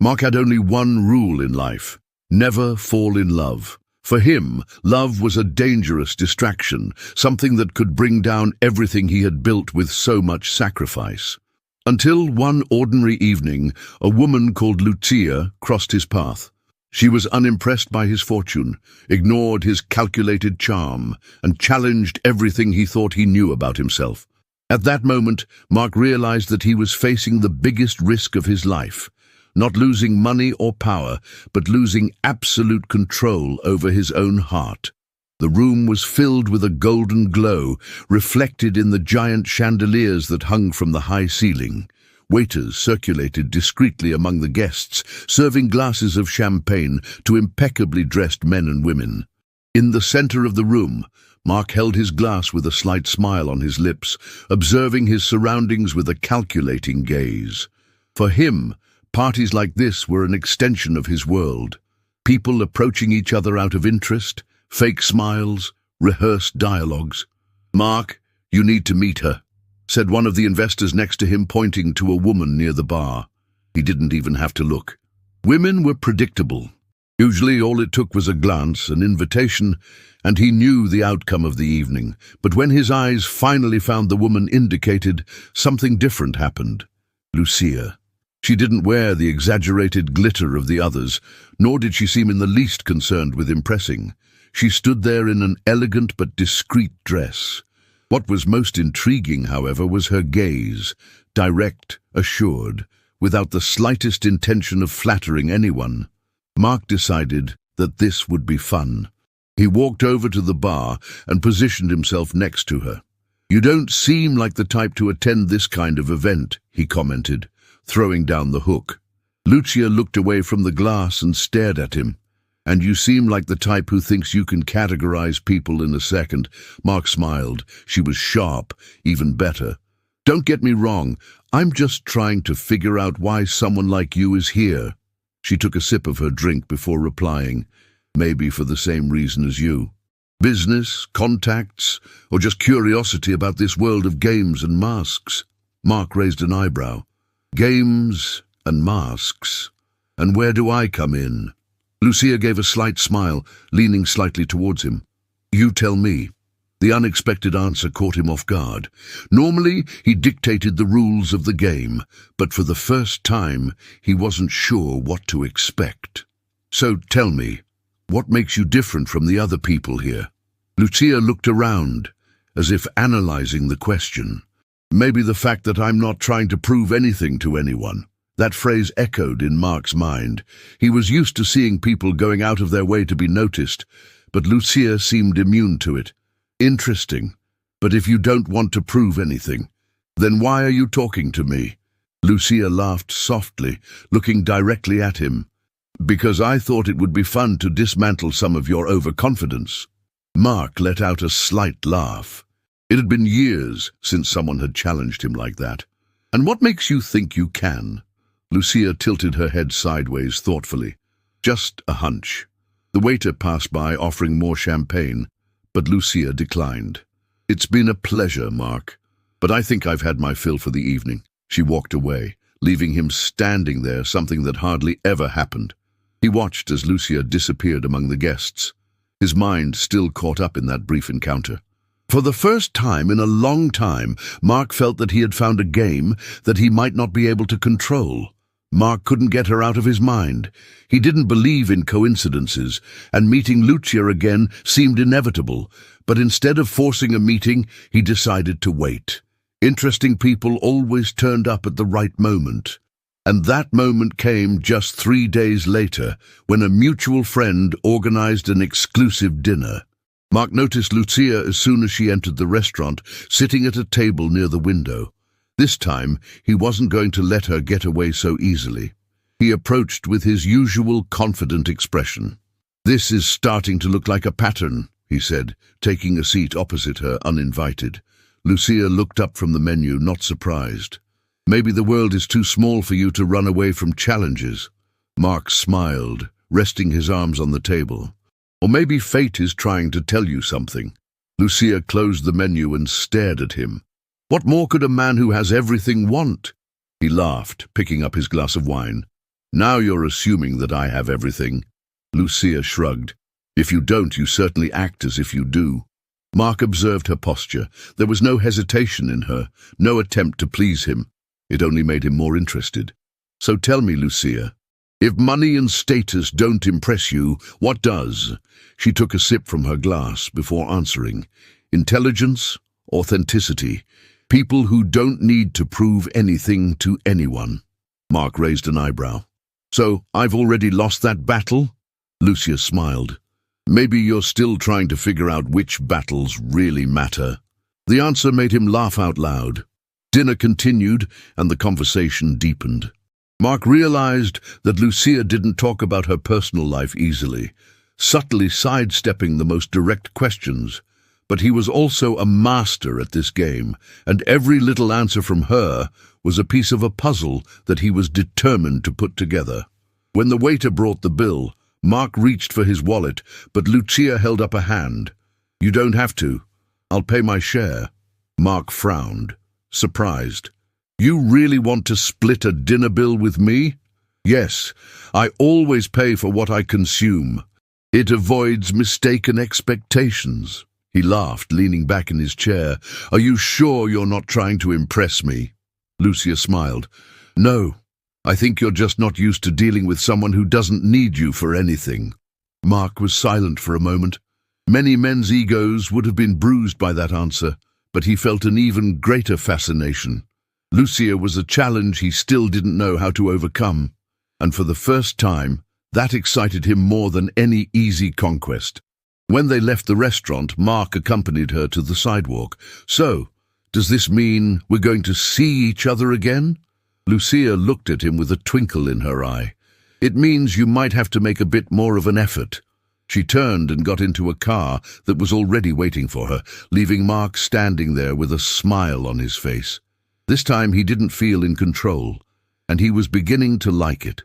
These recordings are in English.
Mark had only one rule in life: never fall in love. For him, love was a dangerous distraction, something that could bring down everything he had built with so much sacrifice. Until one ordinary evening, a woman called Lucia crossed his path. She was unimpressed by his fortune, ignored his calculated charm, and challenged everything he thought he knew about himself. At that moment, Mark realized that he was facing the biggest risk of his life. Not losing money or power, but losing absolute control over his own heart. The room was filled with a golden glow, reflected in the giant chandeliers that hung from the high ceiling. Waiters circulated discreetly among the guests, serving glasses of champagne to impeccably dressed men and women. In the center of the room, Mark held his glass with a slight smile on his lips, observing his surroundings with a calculating gaze. For him, parties like this were an extension of his world. People approaching each other out of interest, fake smiles, rehearsed dialogues. "Mark, you need to meet her," said one of the investors next to him, pointing to a woman near the bar. He didn't even have to look. Women were predictable. Usually all it took was a glance, an invitation, and he knew the outcome of the evening. But when his eyes finally found the woman indicated, something different happened. Lucia. She didn't wear the exaggerated glitter of the others, nor did she seem in the least concerned with impressing. She stood there in an elegant but discreet dress. What was most intriguing, however, was her gaze, direct, assured, without the slightest intention of flattering anyone. Mark decided that this would be fun. He walked over to the bar and positioned himself next to her. "You don't seem like the type to attend this kind of event," he commented, throwing down the hook. Lucia looked away from the glass and stared at him. "And you seem like the type who thinks you can categorize people in a second." Mark smiled. She was sharp, even better. "Don't get me wrong, I'm just trying to figure out why someone like you is here." She took a sip of her drink before replying, "Maybe for the same reason as you. Business, contacts, or just curiosity about this world of games and masks." Mark raised an eyebrow. "Games and masks? And where do I come in?" Lucia gave a slight smile, leaning slightly towards him. "You tell me." The unexpected answer caught him off guard. Normally, he dictated the rules of the game, but for the first time, he wasn't sure what to expect. "So tell me, what makes you different from the other people here?" Lucia looked around, as if analyzing the question. "Maybe the fact that I'm not trying to prove anything to anyone." That phrase echoed in Mark's mind. He was used to seeing people going out of their way to be noticed, but Lucia seemed immune to it. "Interesting. But if you don't want to prove anything, then why are you talking to me?" Lucia laughed softly, looking directly at him. "Because I thought it would be fun to dismantle some of your overconfidence." Mark let out a slight laugh. It had been years since someone had challenged him like that. "And what makes you think you can?" Lucia tilted her head sideways thoughtfully. "Just a hunch." The waiter passed by offering more champagne, but Lucia declined. "It's been a pleasure, Mark, but I think I've had my fill for the evening." She walked away, leaving him standing there, something that hardly ever happened. He watched as Lucia disappeared among the guests, his mind still caught up in that brief encounter. For the first time in a long time, Mark felt that he had found a game that he might not be able to control. Mark couldn't get her out of his mind. He didn't believe in coincidences, and meeting Lucia again seemed inevitable. But instead of forcing a meeting, he decided to wait. Interesting people always turned up at the right moment. And that moment came just 3 days later, when a mutual friend organized an exclusive dinner. Mark noticed Lucia as soon as she entered the restaurant, sitting at a table near the window. This time, he wasn't going to let her get away so easily. He approached with his usual confident expression. "This is starting to look like a pattern," he said, taking a seat opposite her uninvited. Lucia looked up from the menu, not surprised. "Maybe the world is too small for you to run away from challenges." Mark smiled, resting his arms on the table. "Or maybe fate is trying to tell you something." Lucia closed the menu and stared at him. "What more could a man who has everything want?" He laughed, picking up his glass of wine. Now you're assuming that I have everything. Lucia shrugged. If you don't, you certainly act as if you do. Mark observed her posture. There was no hesitation in her, no attempt to please him. It only made him more interested. So tell me, Lucia, if money and status don't impress you, what does? She took a sip from her glass before answering. Intelligence, authenticity, people who don't need to prove anything to anyone. Mark raised an eyebrow. So, I've already lost that battle? Lucia smiled. Maybe you're still trying to figure out which battles really matter. The answer made him laugh out loud. Dinner continued, and the conversation deepened. Mark realized that Lucia didn't talk about her personal life easily, subtly sidestepping the most direct questions. But he was also a master at this game, and every little answer from her was a piece of a puzzle that he was determined to put together. When the waiter brought the bill, Mark reached for his wallet, but Lucia held up a hand. You don't have to. I'll pay my share. Mark frowned, surprised. You really want to split a dinner bill with me? Yes, I always pay for what I consume. It avoids mistaken expectations. He laughed, leaning back in his chair. Are you sure you're not trying to impress me? Lucia smiled. No, I think you're just not used to dealing with someone who doesn't need you for anything. Mark was silent for a moment. Many men's egos would have been bruised by that answer, but he felt an even greater fascination. Lucia was a challenge he still didn't know how to overcome, and for the first time, that excited him more than any easy conquest. When they left the restaurant, Mark accompanied her to the sidewalk. So, does this mean we're going to see each other again? Lucia looked at him with a twinkle in her eye. It means you might have to make a bit more of an effort. She turned and got into a car that was already waiting for her, leaving Mark standing there with a smile on his face. This time he didn't feel in control, and he was beginning to like it.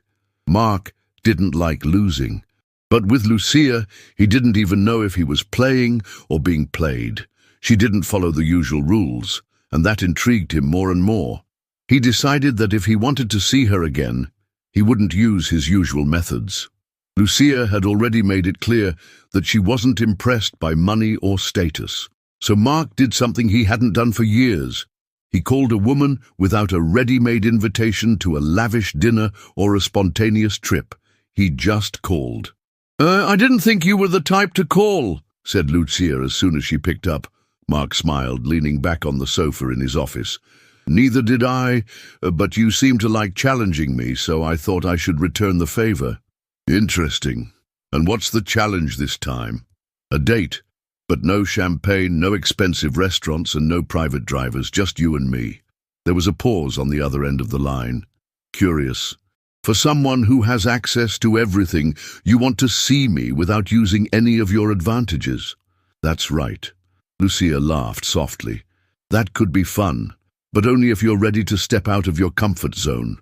Mark didn't like losing. But with Lucia, he didn't even know if he was playing or being played. She didn't follow the usual rules, and that intrigued him more and more. He decided that if he wanted to see her again, he wouldn't use his usual methods. Lucia had already made it clear that she wasn't impressed by money or status. So Mark did something he hadn't done for years. He called a woman without a ready-made invitation to a lavish dinner or a spontaneous trip. He just called. I didn't think you were the type to call," said Lucia as soon as she picked up. Mark smiled, leaning back on the sofa in his office. "Neither did I, but you seem to like challenging me, so I thought I should return the favor." "Interesting. And what's the challenge this time?" "A date, but no champagne, no expensive restaurants, and no private drivers, just you and me." There was a pause on the other end of the line. "Curious. For someone who has access to everything, you want to see me without using any of your advantages." "That's right." Lucia laughed softly. "That could be fun, but only if you're ready to step out of your comfort zone."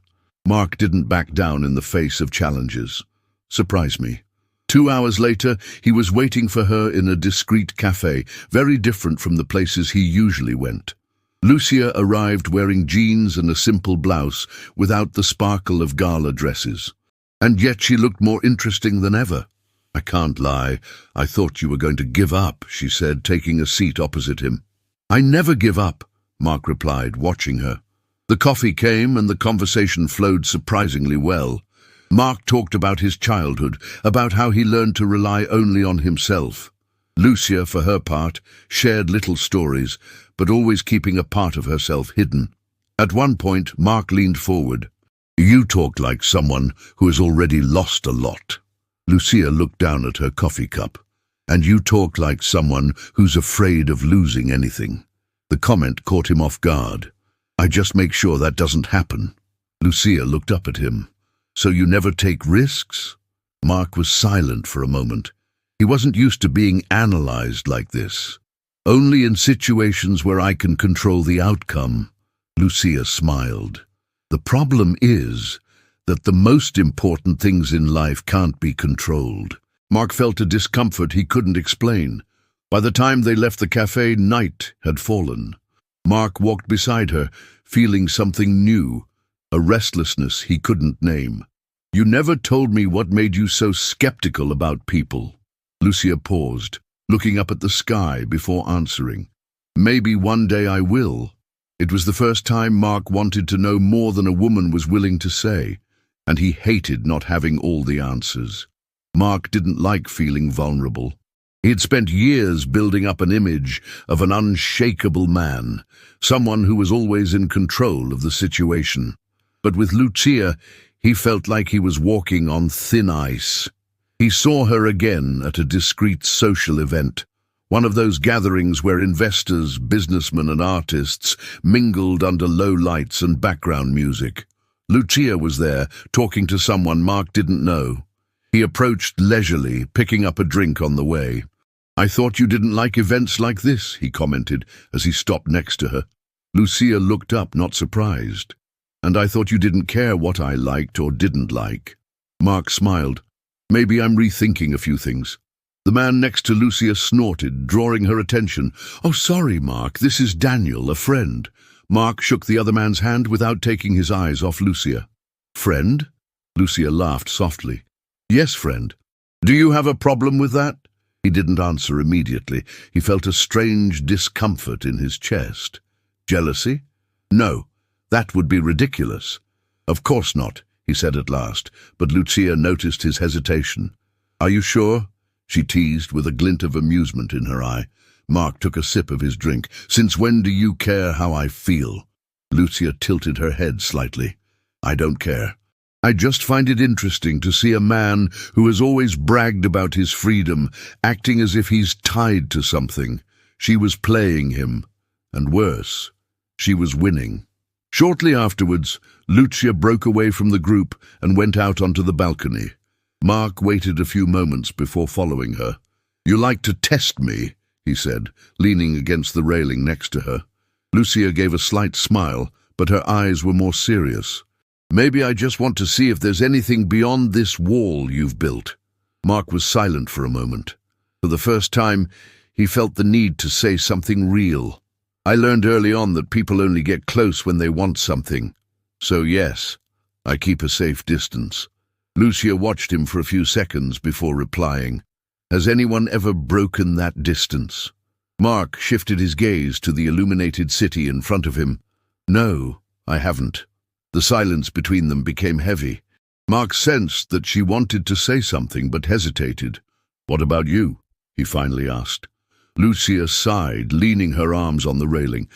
Mark didn't back down in the face of challenges. "Surprise me." 2 hours later, he was waiting for her in a discreet cafe, very different from the places he usually went. Lucia arrived wearing jeans and a simple blouse, without the sparkle of gala dresses. And yet she looked more interesting than ever. "I can't lie, I thought you were going to give up," she said, taking a seat opposite him. "I never give up," Mark replied, watching her. The coffee came and the conversation flowed surprisingly well. Mark talked about his childhood, about how he learned to rely only on himself. Lucia, for her part, shared little stories, but always keeping a part of herself hidden. At one point, Mark leaned forward. "You talk like someone who has already lost a lot." Lucia looked down at her coffee cup. "And you talk like someone who's afraid of losing anything." The comment caught him off guard. "I just make sure that doesn't happen." Lucia looked up at him. "So you never take risks?" Mark was silent for a moment. He wasn't used to being analyzed like this. "Only in situations where I can control the outcome." Lucia smiled. "The problem is that the most important things in life can't be controlled." Mark felt a discomfort he couldn't explain. By the time they left the cafe, night had fallen. Mark walked beside her, feeling something new, a restlessness he couldn't name. You never told me what made you so skeptical about people. Lucia paused, looking up at the sky before answering. Maybe one day I will. It was the first time Mark wanted to know more than a woman was willing to say, and he hated not having all the answers. Mark didn't like feeling vulnerable. He had spent years building up an image of an unshakable man, someone who was always in control of the situation. But with Lucia, he felt like he was walking on thin ice. He saw her again at a discreet social event, one of those gatherings where investors, businessmen and artists mingled under low lights and background music. Lucia was there, talking to someone Mark didn't know. He approached leisurely, picking up a drink on the way. "I thought you didn't like events like this," he commented as he stopped next to her. Lucia looked up, not surprised. "And I thought you didn't care what I liked or didn't like." Mark smiled. "Maybe I'm rethinking a few things." The man next to Lucia snorted, drawing her attention. "Oh, sorry, Mark, this is Daniel, a friend." Mark shook the other man's hand without taking his eyes off Lucia. "Friend?" Lucia laughed softly. "Yes, friend. Do you have a problem with that?" He didn't answer immediately. He felt a strange discomfort in his chest. "Jealousy? No, that would be ridiculous." "Of course not," he said at last, but Lucia noticed his hesitation. "Are you sure?" she teased with a glint of amusement in her eye. Mark took a sip of his drink. "Since when do you care how I feel?" Lucia tilted her head slightly. "I don't care. I just find it interesting to see a man who has always bragged about his freedom, acting as if he's tied to something." She was playing him, and worse, she was winning. Shortly afterwards, Lucia broke away from the group and went out onto the balcony. Mark waited a few moments before following her. "You like to test me," he said, leaning against the railing next to her. Lucia gave a slight smile, but her eyes were more serious. "Maybe I just want to see if there's anything beyond this wall you've built." Mark was silent for a moment. For the first time, he felt the need to say something real. "I learned early on that people only get close when they want something. So yes, I keep a safe distance." Lucia watched him for a few seconds before replying. "Has anyone ever broken that distance?" Mark shifted his gaze to the illuminated city in front of him. "No, I haven't." The silence between them became heavy. Mark sensed that she wanted to say something but hesitated. "What about you?" he finally asked. Lucia sighed, leaning her arms on the railing.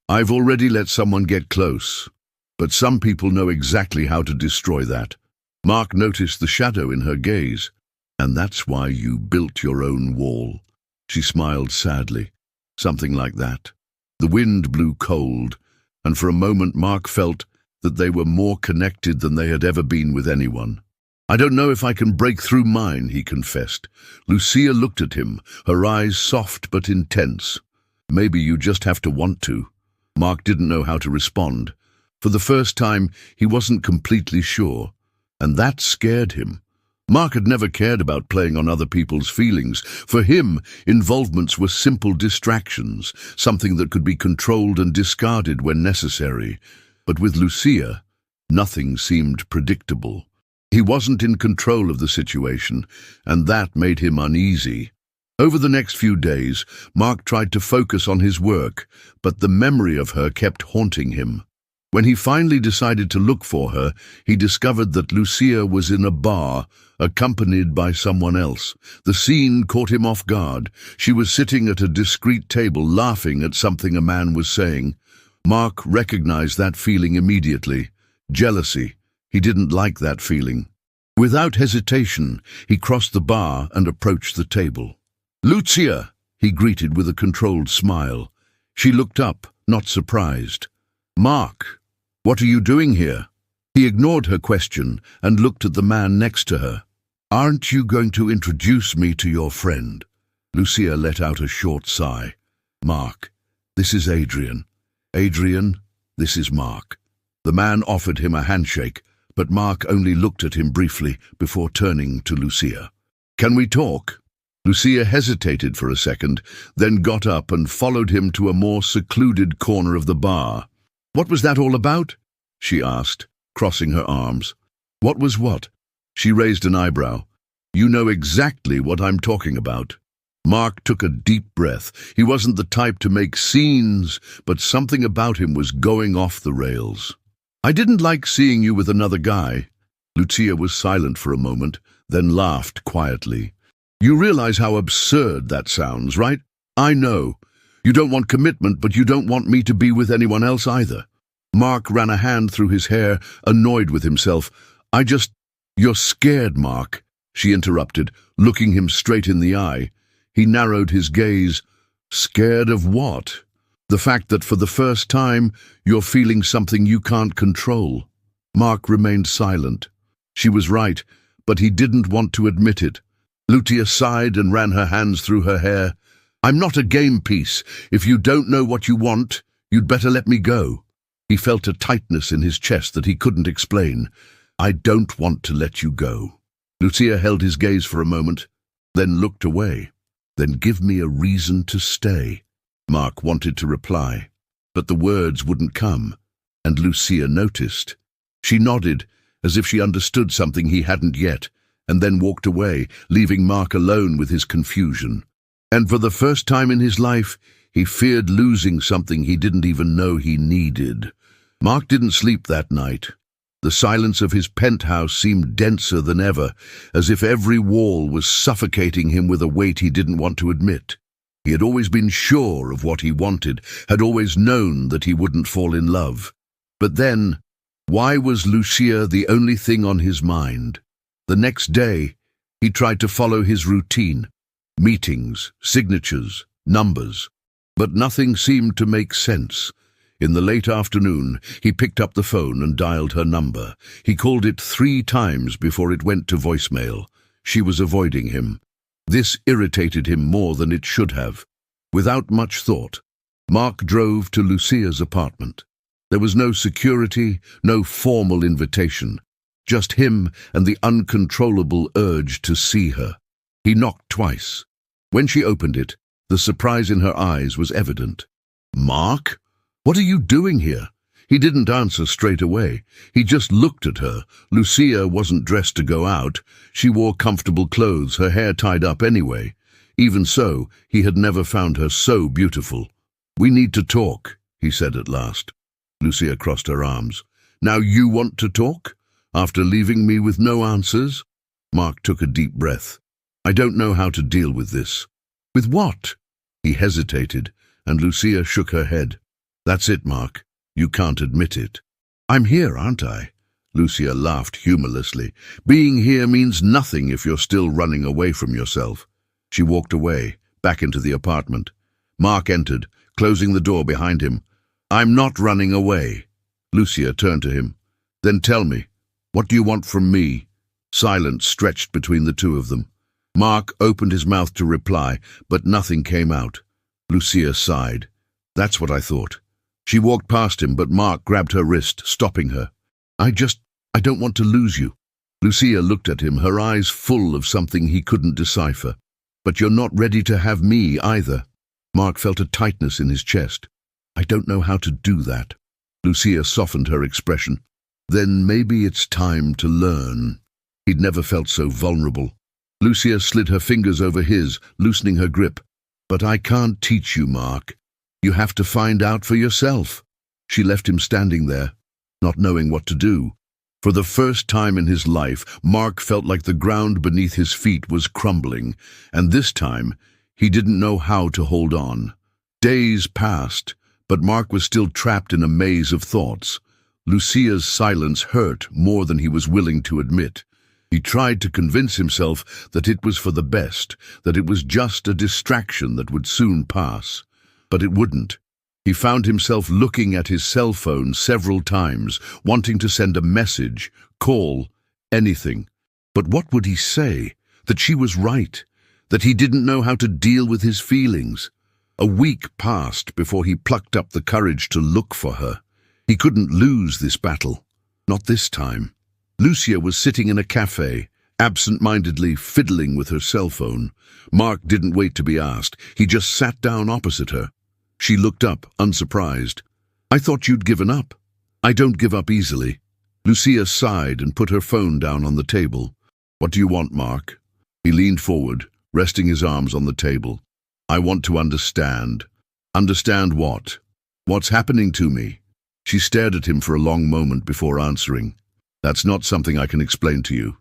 "I've already let someone get close, but some people know exactly how to destroy that." Mark noticed the shadow in her gaze. "And that's why you built your own wall." She smiled sadly. "Something like that." The wind blew cold, and for a moment Mark felt that they were more connected than they had ever been with anyone. "I don't know if I can break through mine," he confessed. Lucia looked at him, her eyes soft but intense. "Maybe you just have to want to." Mark didn't know how to respond. For the first time, he wasn't completely sure, and that scared him. Mark had never cared about playing on other people's feelings. For him, involvements were simple distractions, something that could be controlled and discarded when necessary. But with Lucia, nothing seemed predictable. He wasn't in control of the situation, and that made him uneasy. Over the next few days, Mark tried to focus on his work, but the memory of her kept haunting him. When he finally decided to look for her, he discovered that Lucia was in a bar, accompanied by someone else. The scene caught him off guard. She was sitting at a discreet table, laughing at something a man was saying. Mark recognized that feeling immediately. Jealousy. He didn't like that feeling. Without hesitation, he crossed the bar and approached the table. "Lucia!" he greeted with a controlled smile. She looked up, not surprised. "Mark, what are you doing here?" He ignored her question and looked at the man next to her. "Aren't you going to introduce me to your friend?" Lucia let out a short sigh. "Mark, this is Adrian. Adrian, this is Mark." The man offered him a handshake, but Mark only looked at him briefly before turning to Lucia. "Can we talk?" Lucia hesitated for a second, then got up and followed him to a more secluded corner of the bar. "What was that all about?" she asked, crossing her arms. "What was what?" She raised an eyebrow. You know exactly what I'm talking about. Mark took a deep breath. He wasn't the type to make scenes, but something about him was going off the rails. I didn't like seeing you with another guy. Lucia was silent for a moment, then laughed quietly. You realize how absurd that sounds, right? I know. You don't want commitment, but you don't want me to be with anyone else either. Mark ran a hand through his hair, annoyed with himself. You're scared, Mark, she interrupted, looking him straight in the eye. He narrowed his gaze. Scared of what? The fact that for the first time you're feeling something you can't control. Mark remained silent. She was right, but he didn't want to admit it. Lucia sighed and ran her hands through her hair. I'm not a game piece. If you don't know what you want, you'd better let me go. He felt a tightness in his chest that he couldn't explain. I don't want to let you go. Lucia held his gaze for a moment, then looked away. Then give me a reason to stay. Mark wanted to reply, but the words wouldn't come, and Lucia noticed. She nodded, as if she understood something he hadn't yet, and then walked away, leaving Mark alone with his confusion. And for the first time in his life, he feared losing something he didn't even know he needed. Mark didn't sleep that night. The silence of his penthouse seemed denser than ever, as if every wall was suffocating him with a weight he didn't want to admit. He had always been sure of what he wanted, had always known that he wouldn't fall in love. But then, why was Lucia the only thing on his mind? The next day, he tried to follow his routine. Meetings, signatures, numbers. But nothing seemed to make sense. In the late afternoon, he picked up the phone and dialed her number. He called it 3 times before it went to voicemail. She was avoiding him. This irritated him more than it should have. Without much thought, Mark drove to Lucia's apartment. There was no security, no formal invitation. Just him and the uncontrollable urge to see her. He knocked twice. When she opened it, the surprise in her eyes was evident. Mark? What are you doing here? He didn't answer straight away. He just looked at her. Lucia wasn't dressed to go out. She wore comfortable clothes, her hair tied up anyway. Even so, he had never found her so beautiful. We need to talk, he said at last. Lucia crossed her arms. Now you want to talk? After leaving me with no answers? Mark took a deep breath. I don't know how to deal with this. With what? He hesitated, and Lucia shook her head. That's it, Mark. You can't admit it. I'm here, aren't I? Lucia laughed humorlessly. Being here means nothing if you're still running away from yourself. She walked away, back into the apartment. Mark entered, closing the door behind him. I'm not running away. Lucia turned to him. Then tell me, what do you want from me? Silence stretched between the two of them. Mark opened his mouth to reply, but nothing came out. Lucia sighed. That's what I thought. She walked past him, but Mark grabbed her wrist, stopping her. I don't want to lose you. Lucia looked at him, her eyes full of something he couldn't decipher. But you're not ready to have me either. Mark felt a tightness in his chest. I don't know how to do that. Lucia softened her expression. Then maybe it's time to learn. He'd never felt so vulnerable. Lucia slid her fingers over his, loosening her grip. But I can't teach you, Mark. You have to find out for yourself. She left him standing there, not knowing what to do. For the first time in his life, Mark felt like the ground beneath his feet was crumbling, and this time, he didn't know how to hold on. Days passed, but Mark was still trapped in a maze of thoughts. Lucia's silence hurt more than he was willing to admit. He tried to convince himself that it was for the best, that it was just a distraction that would soon pass. But it wouldn't. He found himself looking at his cell phone several times, wanting to send a message, call, anything. But what would he say? That she was right, that he didn't know how to deal with his feelings. A week passed before he plucked up the courage to look for her. He couldn't lose this battle. Not this time. Lucia was sitting in a cafe, absent-mindedly fiddling with her cell phone. Mark didn't wait to be asked. He just sat down opposite her. She looked up, unsurprised. I thought you'd given up. I don't give up easily. Lucia sighed and put her phone down on the table. What do you want, Mark? He leaned forward, resting his arms on the table. I want to understand. Understand what? What's happening to me? She stared at him for a long moment before answering. That's not something I can explain to you.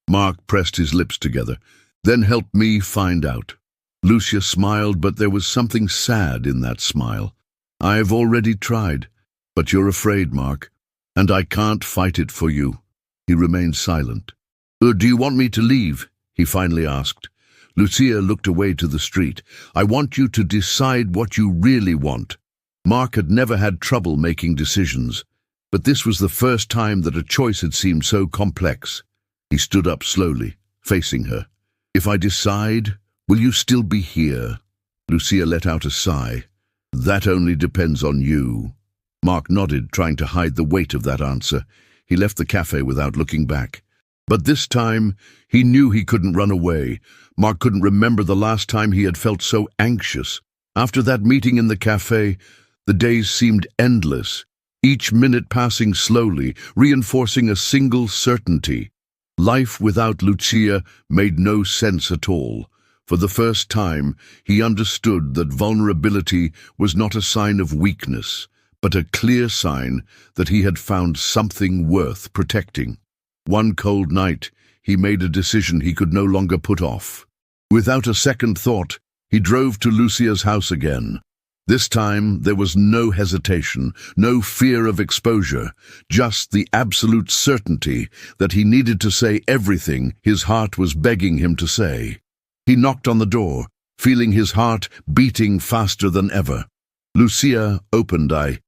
Mark pressed his lips together. Then help me find out. Lucia smiled, but there was something sad in that smile. I've already tried, but you're afraid, Mark, and I can't fight it for you. He remained silent. Do you want me to leave? He finally asked. Lucia looked away to the street. I want you to decide what you really want. Mark had never had trouble making decisions, but this was the first time that a choice had seemed so complex. He stood up slowly, facing her. If I decide, will you still be here? Lucia let out a sigh. That only depends on you. Mark nodded, trying to hide the weight of that answer. He left the cafe without looking back. But this time, he knew he couldn't run away. Mark couldn't remember the last time he had felt so anxious. After that meeting in the cafe, the days seemed endless, each minute passing slowly, reinforcing a single certainty. Life without Lucia made no sense at all. For the first time, he understood that vulnerability was not a sign of weakness, but a clear sign that he had found something worth protecting. One cold night, he made a decision he could no longer put off. Without a second thought, he drove to Lucia's house again. This time, there was no hesitation, no fear of exposure, just the absolute certainty that he needed to say everything his heart was begging him to say. He knocked on the door, feeling his heart beating faster than ever. Lucia opened. I